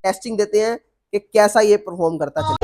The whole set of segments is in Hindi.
टेस्टिंग देते हैं कि कैसा ये परफॉर्म करता चले।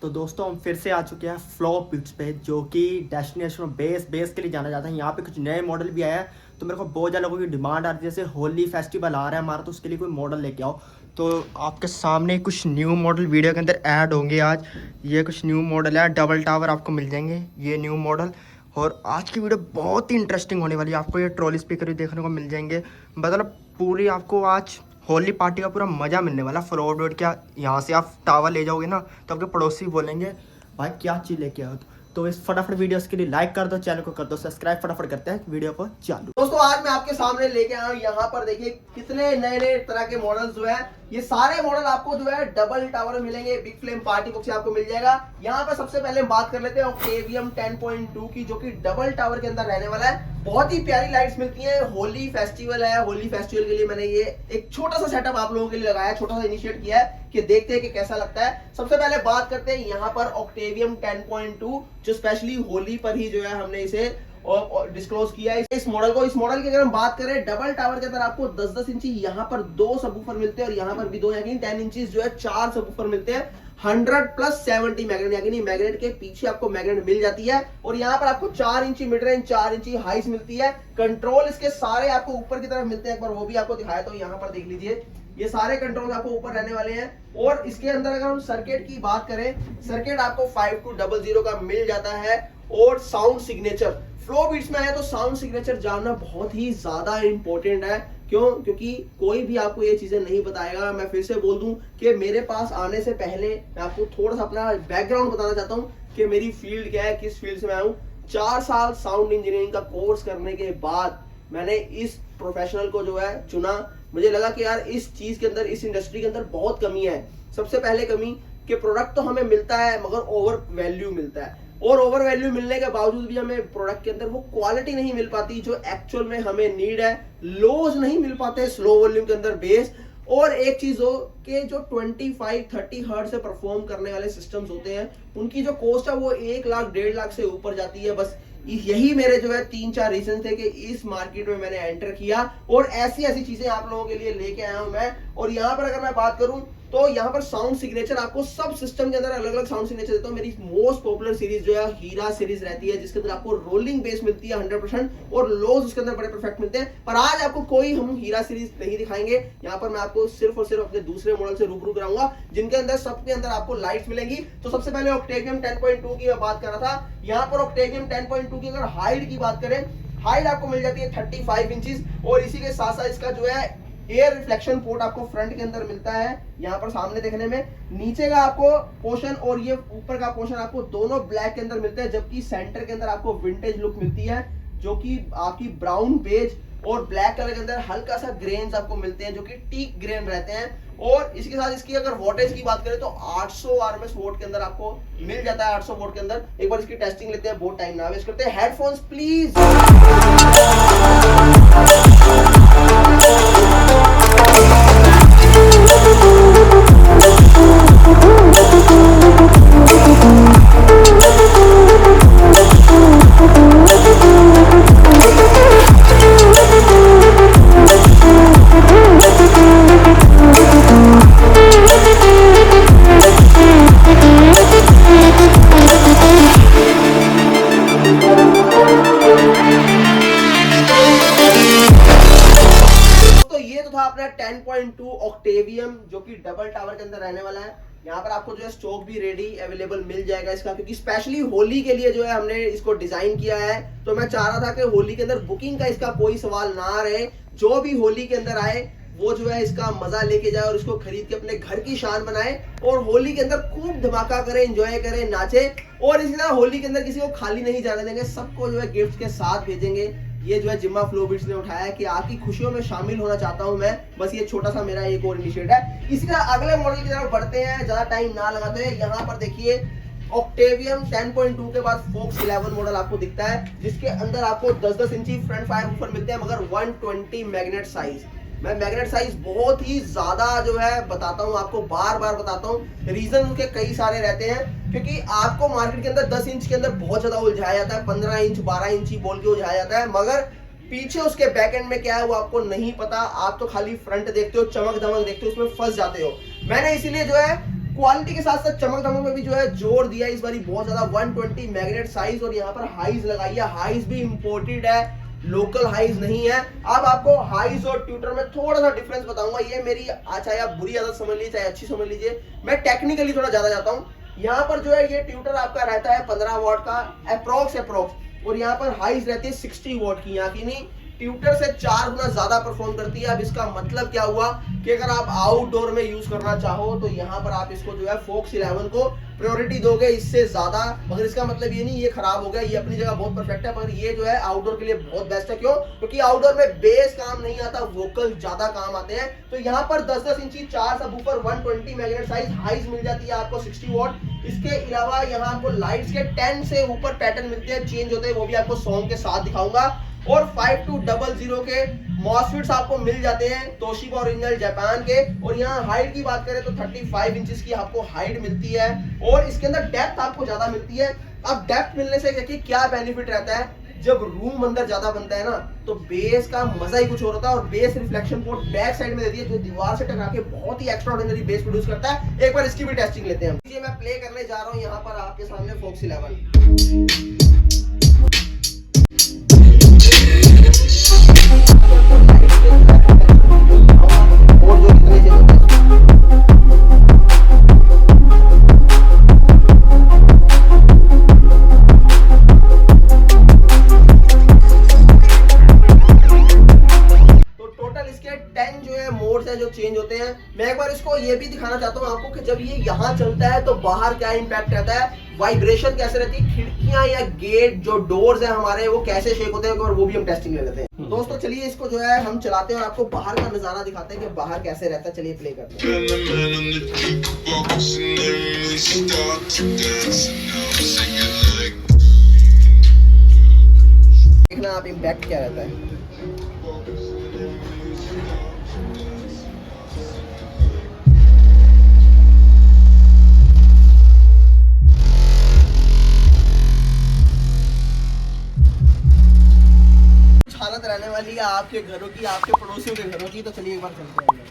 तो दोस्तों हम फिर से आ चुके हैं फ्लो पिक्स पे, जो कि डेस्टिनेशन बेस के लिए जाना जाता है। यहाँ पे कुछ नए मॉडल भी आया है, तो मेरे को बहुत ज़्यादा लोगों की डिमांड आ रही है। जैसे होली फेस्टिवल आ रहा है हमारा, तो उसके लिए कोई मॉडल लेके आओ। तो आपके सामने कुछ न्यू मॉडल वीडियो के अंदर ऐड होंगे आज। ये कुछ न्यू मॉडल है, डबल टावर आपको मिल जाएंगे ये न्यू मॉडल। और आज की वीडियो बहुत ही इंटरेस्टिंग होने वाली है। आपको ये ट्रॉली स्पीकर भी देखने को मिल जाएंगे। मतलब पूरी आपको आज होली पार्टी का पूरा मज़ा मिलने वाला। फ्लोर डोर क्या, यहाँ से आप टावर ले जाओगे ना तो आपके पड़ोसी बोलेंगे भाई क्या चीज़ लेके आओ। तो इस फटाफट वीडियोस के लिए लाइक कर दो, चैनल को कर दो सब्सक्राइब। फटाफट करते हैं वीडियो को चालू। दोस्तों आज मैं आपके सामने लेके आया हूँ, यहाँ पर देखिए कितने नए नए तरह के मॉडल्स जो है। ये सारे मॉडल आपको जो है डबल टावर में मिलेंगे। बिग फ्लेम पार्टी बॉक्स से आपको मिल जाएगा। यहाँ पे सबसे पहले हम बात कर लेते हैं ऑक्टेवियम 10.2 की, जो कि डबल टावर के अंदर रहने वाला है। बहुत ही प्यारी लाइट्स मिलती हैं। होली फेस्टिवल है, होली फेस्टिवल के लिए मैंने ये एक छोटा सा सेटअप आप लोगों के लिए लगाया, छोटा सा इनिशिएट किया है कि देखते हैं कि कैसा लगता है। सबसे पहले बात करते हैं यहाँ पर ऑक्टेवियम 10.2, जो स्पेशली होली पर ही जो है हमने इसे डिस्क्लोज किया है इस मॉडल को। इस मॉडल की अगर हम बात करें, डबल टावर के अंदर आपको 10-10 इंची यहाँ पर 2 सबवूफर मिलते हैं और यहाँ पर भी 2, यानी 10 इंचेस जो है 4 सबवूफर मिलते हैं। 100+70 मैग्नेट, यानी मैग्नेट के पीछे आपको मैग्नेट मिल जाती है। और यहाँ पर आपको 4 इंची मिड रेंज, 4 इंची हाइस मिलती है। कंट्रोल इसके सारे आपको ऊपर की तरफ मिलते हैं, एक बार वो भी आपको दिखाया तो यहाँ पर देख लीजिए। ये सारे कंट्रोल आपको ऊपर रहने वाले हैं। और इसके अंदर अगर हम सर्किट की बात करें, सर्किट आपको 5200 का मिल जाता है। और साउंड सिग्नेचर, फ्लो बीट्स में है तो साउंड सिग्नेचर जानना बहुत ही ज्यादा इंपॉर्टेंट है। क्यों? क्योंकि कोई भी आपको ये चीजें नहीं बताएगा। मैं फिर से बोल दूं कि मेरे पास आने से पहले मैं आपको थोड़ा सा अपना बैकग्राउंड बताना चाहता हूं कि मेरी फील्ड क्या है, किस फील्ड से मैं आऊं। 4 साल साउंड इंजीनियरिंग का कोर्स करने के बाद मैंने इस प्रोफेशनल को जो है चुना। मुझे लगा कि यार इस चीज के अंदर, इस इंडस्ट्री के अंदर बहुत कमी है। सबसे पहले कमी कि प्रोडक्ट तो हमें मिलता है मगर ओवर वैल्यू मिलता है, और ओवर वैल्यू मिलने के बावजूद भी हमें प्रोडक्ट के अंदर वो क्वालिटी नहीं मिल पाती जो एक्चुअल में हमें नीड है। लोज नहीं मिल पाते स्लो वॉल्यूम के अंदर बेस। और एक चीज हो कि जो 25-30 हर्ट्ज से परफॉर्म करने वाले सिस्टम्स होते हैं, उनकी जो कॉस्ट है वो 1 लाख 1.5 लाख से ऊपर जाती है। बस यही मेरे जो है 3-4 रीजन थे कि इस मार्केट में मैंने एंटर किया, और ऐसी ऐसी चीजें आप लोगों के लिए लेके आया हूं मैं। और यहाँ पर अगर मैं बात करूं तो यहाँ पर साउंड सिग्नेचर आपको सब सिस्टम के अंदर अलग अलग साउंड सिग्नेचर देता हूं। मेरी मोस्ट पॉपुलर सीरीज जो है हीरा सीरीज रहती है, जिसके अंदर आपको रोलिंग बेस मिलती है 100% और लोज उसके अंदर बड़े परफेक्ट मिलते हैं। पर आज आपको कोई हम हीरा सीरीज नहीं दिखाएंगे। यहाँ पर मैं आपको सिर्फ और सिर्फ अपने दूसरे मॉडल से रूबरू कराऊंगा, जिनके अंदर सबके अंदर आपको लाइट्स मिलेंगी। तो सबसे पहले ऑक्टेवियम 10.2 की मैं बात कर रहा था। यहाँ पर ऑक्टेवियम 10.2 की अगर हाइट की बात करें, हाइट आपको मिल जाती है 35 इंचेस। और इसी के साथ साथ इसका जो है एयर रिफ्लेक्शन पोर्ट आपको फ्रंट के अंदर मिलता है, यहाँ पर सामने देखने में। नीचे का आपको पोर्शन और ये ऊपर का पोर्शन आपको दोनों ब्लैक के अंदर मिलते हैं, जबकि सेंटर के अंदर आपको विंटेज लुक मिलती है, जो कि आपकी ब्राउन बेज और ब्लैक कलर के अंदर हल्का सा ग्रेन्स आपको मिलते हैं, जो कि टीक ग्रेन रहते हैं। और इसके साथ इसकी अगर वोल्टेज की बात करें तो 800 RMS वोल्ट के अंदर आपको मिल जाता है। 800 वोल्ट के अंदर एक बार इसकी टेस्टिंग लेते हैं, बहुत टाइम ना वेस्ट करते हैं। Headphones please. अपना 10.2 ऑक्टेवियम, जो कि डबल टावर के अंदर रहने वाला है। यहाँ पर आपको जो है स्टॉक भी रेडी अवेलेबल मिल जाएगा इसका, क्योंकि स्पेशली होली के लिए जो है हमने इसको डिजाइन किया है। तो मैं चाह रहा था कि होली के अंदर बुकिंग का इसका कोई सवाल ना रहे। जो भी होली के अंदर आए वो जो है इसका मजा लेके जाए और इसको खरीद के अपने घर की शान बनाए, और होली के अंदर खूब धमाका करे, एंजॉय करे, नाचे। और इसी तरह होली के अंदर किसी को खाली नहीं जाने देंगे, सबको जो है गिफ्ट के साथ भेजेंगे। ये जो है जिम्मा फ्लो बीट्स ने उठाया है कि आपकी खुशियों में शामिल होना चाहता हूं मैं, बस ये छोटा सा मेरा एक और इनिशिएटिव है। इसी तरह अगले मॉडल की तरफ बढ़ते हैं, ज्यादा टाइम ना लगाते हैं। यहाँ पर देखिए ऑक्टेवियम 10.2 के बाद फोक्स 11 मॉडल आपको दिखता है, जिसके अंदर आपको 10-10 इंची फ्रंट फायर वूफर मिलते हैं, मगर 120 मैग्नेट साइज। मैं मैग्नेट साइज बहुत ही ज्यादा जो है बताता हूँ आपको, बार बार बताता हूँ। रीजन उनके कई सारे रहते हैं, क्योंकि आपको मार्केट के अंदर 10 इंच के अंदर बहुत ज्यादा उलझाया जाता है, 15 इंच 12 इंची बोल के उलझाया जाता है, मगर पीछे उसके बैक एंड में क्या है वो आपको नहीं पता। आप तो खाली फ्रंट देखते हो, चमक दमक देखते हो, उसमें फंस जाते हो। मैंने इसीलिए जो है क्वालिटी के साथ साथ चमक दमक में भी जो है जोर दिया इस बारी बहुत ज्यादा। 120 मैग्नेट साइज और यहाँ पर हाइज लगाई है, हाइज भी इंपोर्टेड है, लोकल हाइज नहीं है। अब आपको हाइज और ट्यूटर में थोड़ा सा डिफरेंस बताऊंगा। ये मेरी चाहे आप बुरी आदत समझ लीजिए चाहे अच्छी समझ लीजिए, मैं टेक्निकली थोड़ा ज्यादा जाता हूँ। यहाँ पर जो है ये ट्यूटर आपका रहता है 15 वॉट का अप्रोक्स, और यहाँ पर हाइज रहती है 60 वॉट की। यहाँ की नहीं, ट्यूटर से 4 गुना ज्यादा परफॉर्म करती है। अब इसका मतलब क्या हुआ कि अगर आप आउटडोर में यूज करना चाहो तो यहाँ पर आप इसको जो है फोक्स 11 को प्रायोरिटी दोगे इससे ज्यादा। मगर इसका मतलब ये नहीं ये खराब हो गया, ये अपनी जगह बहुत परफेक्ट है, मगर ये जो है आउटडोर के लिए बहुत बेस्ट है। क्यों? क्योंकि आउटडोर में बेस काम नहीं आता, वोकल ज्यादा काम आते हैं। तो यहाँ पर 10-10 इंची 4 सबवूफर 120 मैग्नेट साइज, हाइज मिल जाती है आपको 60 वॉट। इसके अलावा यहाँ आपको लाइट्स के 10 से ऊपर पैटर्न मिलते हैं, चेंज होते हैं, वो भी आपको सॉन्ग के साथ दिखाऊंगा। और 5200 के मॉसफेट्स आपको मिल जाते हैं तोशिबा ओरिजिनल जापान के। और यहाँ हाइट की बात करें तो 35 इंचेस की आपको हाइट मिलती है, और इसके अंदर डेप्थ आपको ज्यादा मिलती है। अब डेप्थ मिलने से देखिए क्या बेनिफिट रहता है, जब रूम अंदर ज्यादा बनता है ना तो बेस का मजा ही कुछ और होता है। और base reflection port back side में दे दिए, जो दीवार से टकरा के बहुत ही एक्स्ट्राऑर्डिनरी बेस प्रोड्यूस करता है। एक बार इसकी भी टेस्टिंग लेते हैं। मैं प्ले करने जा रहा हूँ यहाँ पर आपके सामने फोक्स 11। और जो इतने से होते हैं तो टोटल इसके 10 जो है मोड्स है जो चेंज होते हैं। मैं एक बार इसको ये भी दिखाना चाहता हूँ आपको कि जब ये यहाँ चलता है तो बाहर क्या इम्पैक्ट रहता है, वाइब्रेशन कैसे रहती है, खिड़कियां या गेट जो डोर्स है हमारे वो कैसे शेक होते हैं, और वो भी हम टेस्टिंग ले लेते हैं। दोस्तों चलिए इसको जो है हम चलाते हैं और आपको बाहर का नजारा दिखाते हैं कि बाहर कैसे रहता है। चलिए प्ले करते हैं। देखना आप इम्पैक्ट क्या रहता है। हालत रहने वाली है आपके घरों की, आपके पड़ोसियों के घरों की। तो चलिए एक बार चलते हैं।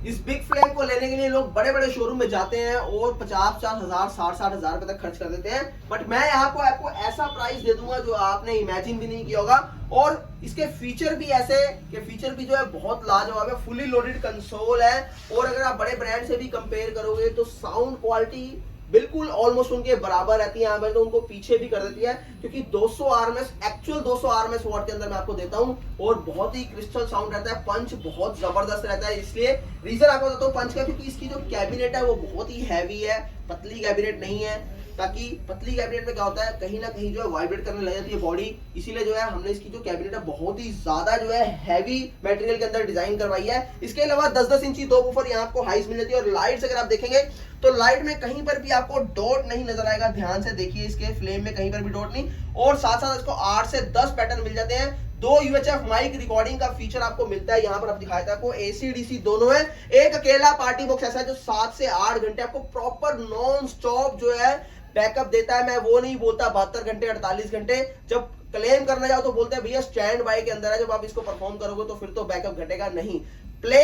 इस बिग फ्लेम को लेने के लिए लोग बड़े बड़े शोरूम में जाते हैं और 50-50 हजार 60-60 हजार रुपए तक खर्च कर देते हैं, बट मैं यहाँ को आपको ऐसा प्राइस दे दूंगा जो आपने इमेजिन भी नहीं किया होगा। और इसके फीचर भी ऐसे कि फीचर भी जो है बहुत लाजवाब है। फुली लोडेड कंसोल है, और अगर आप बड़े ब्रांड से भी कंपेयर करोगे तो साउंड क्वालिटी बिल्कुल ऑलमोस्ट उनके बराबर रहती है। मैं तो उनको पीछे भी कर देती है, क्योंकि 200 आरएमएस एक्चुअल 200 आरएमएस वॉट के अंदर मैं आपको देता हूं, और बहुत ही क्रिस्टल साउंड रहता है। पंच बहुत जबरदस्त रहता है। इसलिए रीजन आपको बताता हूं पंच का, क्योंकि इसकी जो कैबिनेट है वो बहुत ही हैवी है, पतली कैबिनेट नहीं है। ताकि पतली कैबिनेट में क्या होता है, कहीं ना कहीं जो है वाइब्रेट करने लग जाती है बॉडी। इसीलिए जो है हमने इसकी जो कैबिनेट है बहुत ही ज्यादा जो है हैवी मटेरियल के अंदर डिजाइन करवाई है। इसके अलावा 10-10 इंची 2 वूफर यहाँ आपको हाइस मिल जाती है। और लाइट्स अगर आप देखेंगे तो लाइट में कहीं पर भी आपको डॉट नहीं नजर आएगा। ध्यान से देखिए, इसके फ्लेम में कहीं पर भी डॉट नहीं। और साथ साथ इसको 8 से 10 पैटर्न मिल जाते हैं। 2 UHF माइक रिकॉर्डिंग का फीचर आपको मिलता है। यहाँ पर आप दिखाया था आपको AC/DC दोनों है। एक अकेला पार्टी बॉक्स ऐसा है जो 7 से 8 घंटे आपको प्रॉपर नॉन स्टॉप जो है बैकअप देता है। मैं वो नहीं बोलता 72 घंटे 48 घंटे। जब क्लेम करने जाओ तो बोलते हैं भैया स्टैंड बाय के अंदर है, जब आप इसको परफॉर्म करोगे तो फिर तो बैकअप घटेगा नहीं। प्ले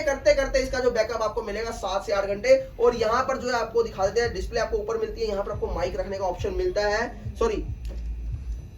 करते करते इसका जो बैकअप आपको मिलेगा 7 से 8 घंटे। और यहाँ पर जो है आपको दिखा देते हैं, डिस्प्ले आपको ऊपर मिलती है, यहाँ पर आपको माइक रखने का ऑप्शन मिलता है। सॉरी,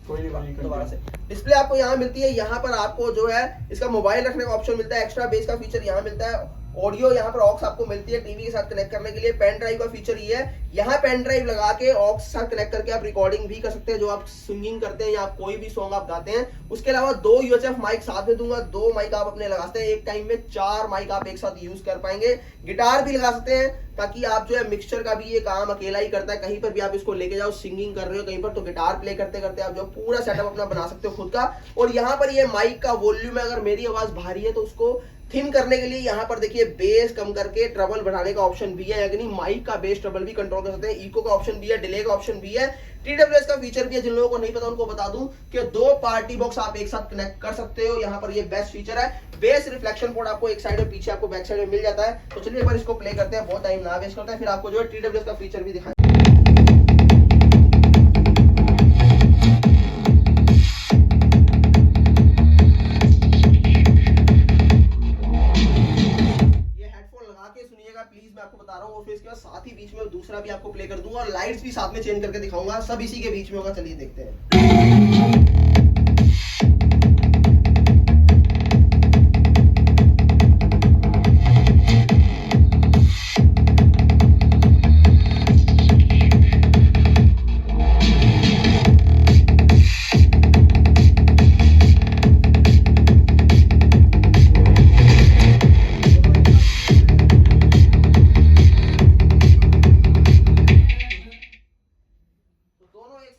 दोबारा से डिस्प्ले आपको यहाँ मिलती है। यहाँ पर आपको जो है इसका मोबाइल रखने का ऑप्शन मिलता है। एक्स्ट्रा बेस का फीचर यहाँ मिलता है। ऑडियो यहाँ पर ऑक्स आपको मिलती है टीवी के साथ कनेक्ट करने के लिए। पेन ड्राइव का फीचर ये है, यहाँ पेन ड्राइव लगा के ऑक्स साथ कनेक्ट करके आप रिकॉर्डिंग भी कर सकते हैं, जो आप सिंगिंग करते हैं या आप कोई भी सॉन्ग आप गाते हैं। उसके अलावा 2 UHF माइक साथ में दूंगा। 2 माइक आप अपने लगा सकते हैं। एक टाइम में 4 माइक आप एक साथ यूज कर पाएंगे। गिटार भी लगा सकते हैं, ताकि आप जो है मिक्सचर का भी ये काम अकेला ही करता है। कहीं पर भी आप इसको लेके जाओ, सिंगिंग कर रहे हो कहीं पर, तो गिटार प्ले करते करते आप जो पूरा सेटअप अपना बना सकते हो खुद का। और यहाँ पर ये माइक का वॉल्यूम है, अगर मेरी आवाज भारी है तो उसको थिन करने के लिए यहाँ पर देखिए बेस कम करके ट्रबल बढ़ाने का ऑप्शन भी है, यानी माइक का बेस ट्रबल भी कंट्रोल कर सकते हैं। इको का ऑप्शन भी है, डिले का ऑप्शन भी है, TWS का फीचर भी है। जिन लोगों को नहीं पता उनको बता दूं कि 2 पार्टी बॉक्स आप एक साथ कनेक्ट कर सकते हो। यहाँ पर ये बेस्ट फीचर है। बेस रिफ्लेक्शन पोर्ट आपको एक साइड में, पीछे आपको बैक साइड में मिल जाता है। तो चलिए एक बार इसको प्ले करते हैं, बहुत टाइम ना वेस्ट करते हैं, फिर आपको जो है TWS का फीचर भी दिखाएं। प्लीज मैं आपको बता रहा हूँ, और फिर इसके बाद साथ ही बीच में दूसरा भी आपको प्ले कर दूंगा और लाइट्स भी साथ में चेंज करके दिखाऊंगा, सब इसी के बीच में होगा। चलिए देखते हैं।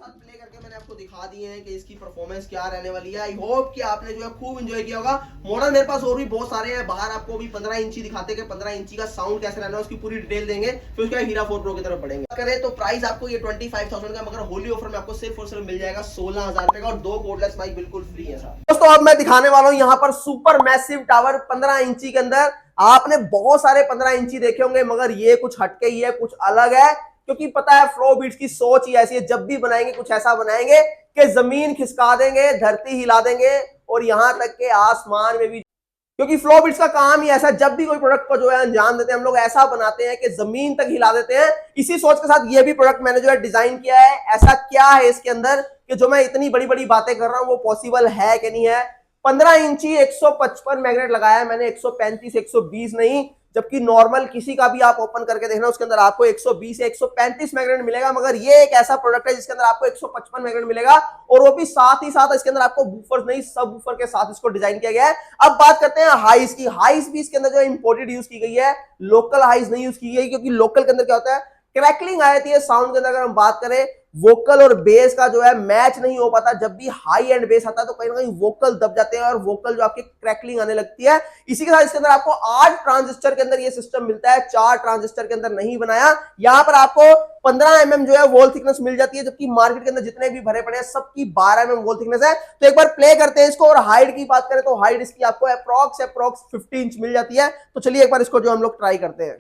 प्ले करके मैंने आपको दिखा दिए हैं कि इसकी परफॉर्मेंस क्या रहने वाली है। आई होप कि आपने जो है खूब एंजॉय किया होगा। मॉडल मेरे पास और भी बहुत सारे हैं, बाहर आपको भी 15 इंची दिखाते हैं कि 15 इंची का साउंड कैसे रहना है, उसकी पूरी डिटेल देंगे, फिर उसके बाद हीरा 4 प्रो की तरफ बढ़ेंगे। करें तो प्राइस आपको ये 25,000 का, मगर होली ऑफर में आपको सिर्फ और सिर्फ मिल जाएगा 16,000 रुपए का, और 2 कोडलेस माइक बिल्कुल फ्री है साहब। दोस्तों अब मैं दिखाने वाला हूँ यहाँ पर सुपर मैसिव टावर 15 इंची के अंदर। आपने बहुत सारे 15 इंची देखे होंगे, मगर ये कुछ हटके ही है, कुछ अलग है, क्योंकि पता है फ्लो बीट्स की सोच ही ऐसी है, जब भी बनाएंगे कुछ ऐसा बनाएंगे कि जमीन खिसका देंगे, धरती हिला देंगे, और यहां तक के आसमान में भी, क्योंकि फ्लो बीट्स का काम ही ऐसा है, जब भी कोई प्रोडक्ट को जो है अंजाम देते हैं हम लोग ऐसा बनाते हैं कि जमीन तक हिला देते हैं। इसी सोच के साथ ये भी प्रोडक्ट मैंने जो है डिजाइन किया है। ऐसा क्या है इसके अंदर कि जो मैं इतनी बड़ी बड़ी बातें कर रहा हूं वो पॉसिबल है कि नहीं है। 15 इंची 155 मैग्नेट लगाया है मैंने, 135 120 नहीं, जबकि नॉर्मल किसी का भी आप ओपन करके देखना उसके अंदर आपको 120 से 135 मैग्नेट मिलेगा, मगर ये एक ऐसा प्रोडक्ट है जिसके अंदर आपको 155 मैग्नेट मिलेगा, और वो भी साथ ही साथ इसके अंदर आपको बूफर्स नहीं, सब बूफर के साथ इसको डिजाइन किया गया है। अब बात करते हैं हाइस की। हाइस भी इसके अंदर जो इंपोर्टेड यूज की गई है, लोकल हाइस नहीं यूज की गई, क्योंकि लोकल के अंदर क्या होता है, क्रैकलिंग आ जाती है साउंड के अंदर। अगर हम बात करें वोकल और बेस का जो है मैच नहीं हो पाता, जब भी हाई एंड बेस आता है तो कहीं ना कहीं वोकल दब जाते हैं और वोकल जो आपकी क्रैकलिंग आने लगती है। इसी के साथ इसके अंदर आपको 8 ट्रांजिस्टर के अंदर ये सिस्टम मिलता है, 4 ट्रांजिस्टर के अंदर नहीं बनाया। यहां पर आपको 15 mm जो है वॉल थिकनेस मिल जाती है, जबकि मार्केट के अंदर जितने भी भरे पड़े हैं सबकी 12 mm वॉल थिकनेस है। तो एक बार प्ले करते हैं इसको। और हाइट की बात करें तो हाइट इसकी आपको अप्रॉक्स 50 इंच मिल जाती है। तो चलिए एक बार इसको जो हम लोग ट्राई करते हैं,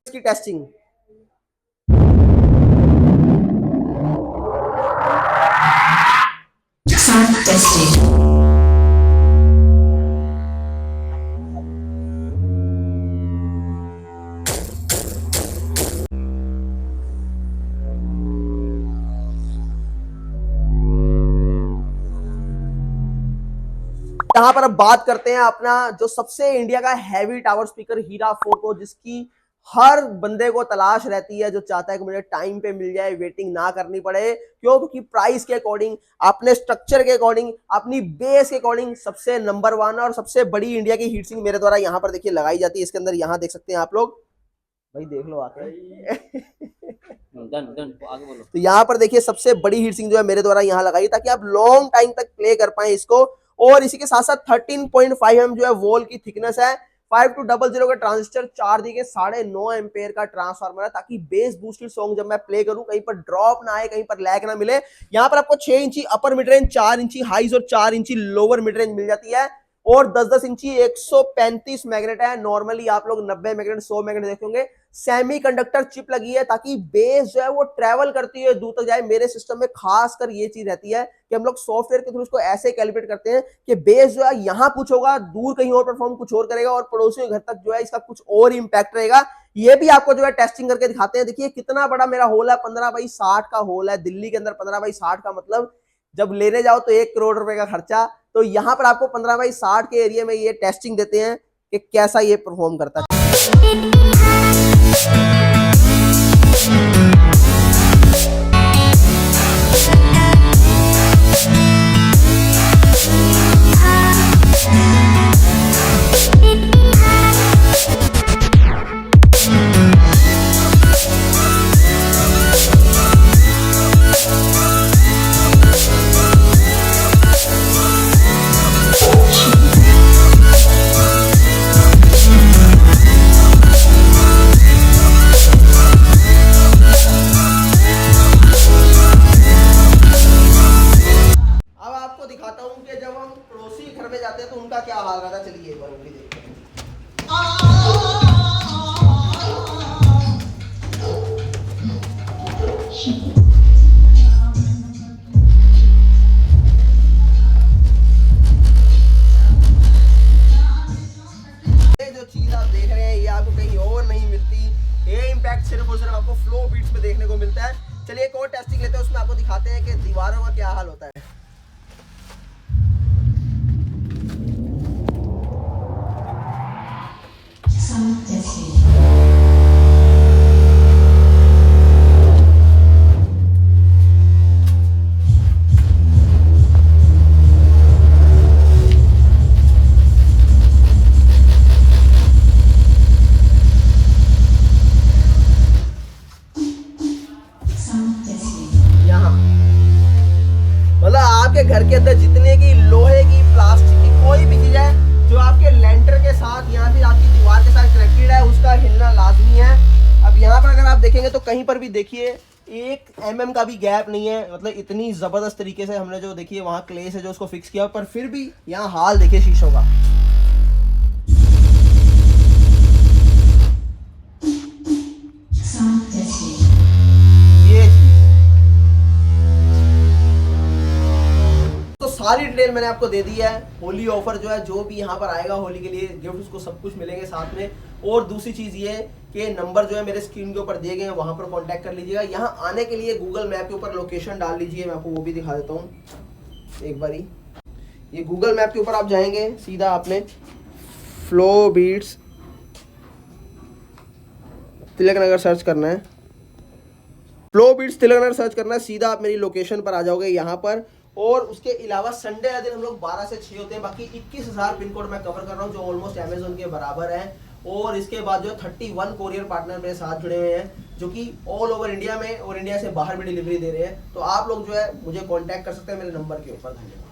इसकी टेस्टिंग। यहां पर अब बात करते हैं अपना जो सबसे इंडिया का हैवी टावर स्पीकर हीरा 4 प्रो, जिसकी हर बंदे को तलाश रहती है, जो चाहता है कि मुझे टाइम पे मिल जाए, वेटिंग ना करनी पड़े। क्यों? क्योंकि प्राइस के अकॉर्डिंग, अपने स्ट्रक्चर के अकॉर्डिंग, अपनी बेस के अकॉर्डिंग सबसे नंबर 1 और सबसे बड़ी इंडिया की हीट सिंक मेरे द्वारा यहाँ पर देखिए लगाई जाती है। इसके अंदर यहाँ देख सकते हैं आप लोग, भाई देख लो आके। आगे बोलो। तो यहाँ पर देखिए सबसे बड़ी हीट सिंक जो है मेरे द्वारा यहाँ लगाई, ताकि आप लॉन्ग टाइम तक प्ले कर पाए इसको। और इसी के साथ साथ 13.5 mm जो है वॉल की थिकनेस है, 5200 का ट्रांजिस्टर, 4 दी के 9.5 एम्पेयर का ट्रांसफार्मर है, ताकि बेस बूस्टेड सॉन्ग जब मैं प्ले करूं कहीं पर ड्रॉप ना आए, कहीं पर लैग ना मिले। यहाँ पर आपको 6 इंची अपर मिड रेंज, 4 इंची हाइज और 4 इंची लोअर मिड रेंज मिल जाती है, और 10-10 इंची 135 मैग्नेट है। नॉर्मली आप लोग 90 मैग्नेट 100 मैग्नेट देखेंगे। सेमीकंडक्टर चिप लगी है ताकि बेस जो है वो ट्रेवल करती है, दूर तक जाए। मेरे सिस्टम में खासकर ये चीज रहती है कि हम लोग सॉफ्टवेयर के थ्रू इसको ऐसे कैलिब्रेट करते हैं कि बेस जो है यहाँ कुछ होगा, दूर कहीं और परफॉर्म कुछ और करेगा, और पड़ोसियों के घर तक जो है इसका कुछ और इंपैक्ट रहेगा। ये भी आपको जो है टेस्टिंग करके दिखाते हैं। देखिए कितना बड़ा मेरा होल है, 15x60 का होल है। दिल्ली के अंदर 15x60 का मतलब जब लेने जाओ तो 1 करोड़ रुपए का खर्चा। तो यहाँ पर आपको 15x60 के एरिया में ये टेस्टिंग देते हैं कि कैसा ये परफॉर्म करता है। चीज आप देख रहे हैं ये आपको कहीं और नहीं मिलती। ये इम्पैक्ट सिर्फ और सिर्फ आपको फ्लो बीट्स में देखने को मिलता है। चलिए एक और टेस्टिंग लेते हैं, उसमें आपको दिखाते हैं कि दीवारों का क्या हाल होता है। यहाँ मतलब आपके घर के अंदर जितने की लोहे की, प्लास्टिक की कोई भी चीज है जो आपके लेंटर के साथ या फिर आपकी दीवार के साथ कनेक्टेड है, उसका हिलना लाजमी है। अब यहाँ पर अगर आप देखेंगे तो कहीं पर भी देखिए 1 mm का भी गैप नहीं है। मतलब इतनी जबरदस्त तरीके से हमने जो देखिए वहाँ क्ले से जो उसको फिक्स किया, पर फिर भी यहाँ हाल देखिए शीशों का। ये तो सारी डिटेल मैंने आपको दे दी है। होली ऑफर जो है, जो भी यहाँ पर आएगा होली के लिए गिफ्ट, उसको सब कुछ मिलेंगे साथ में। और दूसरी चीज ये कि नंबर जो है मेरे स्क्रीन के ऊपर दिए गए हैं, वहां पर कांटेक्ट कर लीजिएगा। यहाँ आने के लिए गूगल मैप के ऊपर लोकेशन डाल लीजिए, मैं आपको वो भी दिखा देता हूँ एक बारी। ये गूगल मैप के ऊपर आप जाएंगे, सीधा आपने flow beats Tilak Nagar search करना है। Flow beats Tilak Nagar search करना है, सीधा आप मेरी लोकेशन पर आ जाओगे यहाँ पर। और उसके अलावा संडे का दिन हम लोग 12 से 6 होते हैं। बाकी 21,000 पिन कोड मैं कवर कर रहा हूँ, जो ऑलमोस्ट अमेजोन के बराबर है। और इसके बाद जो 31 कोरियर पार्टनर मेरे साथ जुड़े हुए हैं, जो कि ऑल ओवर इंडिया में और इंडिया से बाहर भी डिलीवरी दे रहे हैं। तो आप लोग जो है मुझे कांटेक्ट कर सकते हैं मेरे नंबर के ऊपर। धन्यवाद।